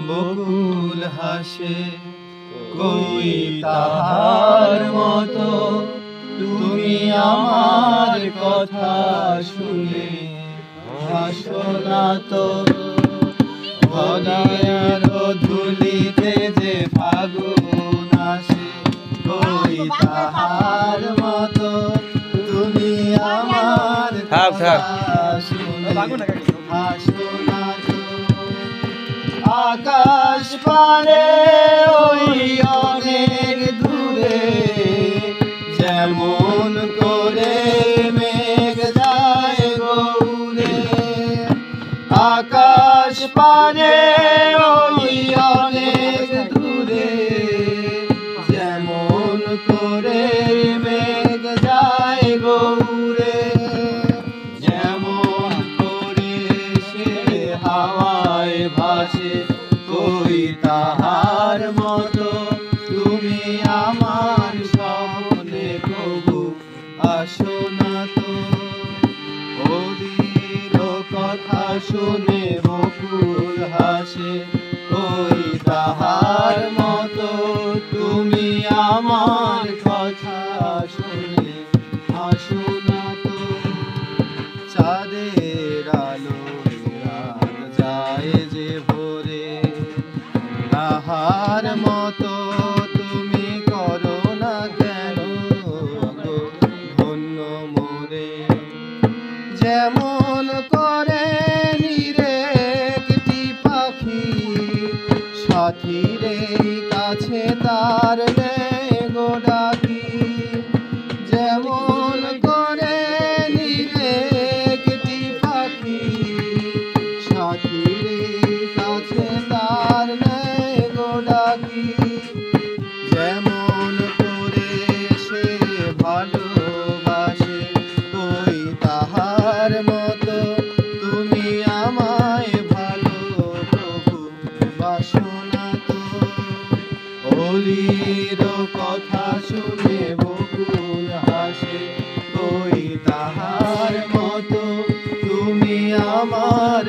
বকুল হাসে কই তাহার মতো তুমি আমার কথা শুনে হাসো না তো। বনের ধুলিতে যে ফাগুন আসে কই তাহার মতো তুমি আমার কথা শুনে হাসো না তো। আকাশ পারে ওই অনেক দূরে যেমন করে মেঘ যায় গৌরে। আকাশ পারে ওই অনেক দূরে যেমন করে মেঘ যায় গৌরে। যেমন করে সে হাওয়ায় ভাসে কই তাহার মতো তুমি আমার স্বপ্নে কবু আসো না তো। ওদের কথা শুনে বকুল হাসে কই তাহার মতো তুমি আমার কথা শুনে হাসো না তো। চাঁদের আলোয় রাত যায় যে ভোরে তাহার মতো তুমি করো না কেন গো ধন্য মোরে। যেমন করে নিরেকটি পাখি সাথীর কাছে তার নেই গো ডাকি। যেমন করে নিরেকটি পাখি সাথীর কাছে তার নেই গো ডাকি। যেমন করে সে ভালোবাসে কই তাহার মতো তুমি আমায় ভালো প্রভু বাসো না তো। অলির কথা শুনে বকুল হাসে কই তাহার মতো তুমি আমার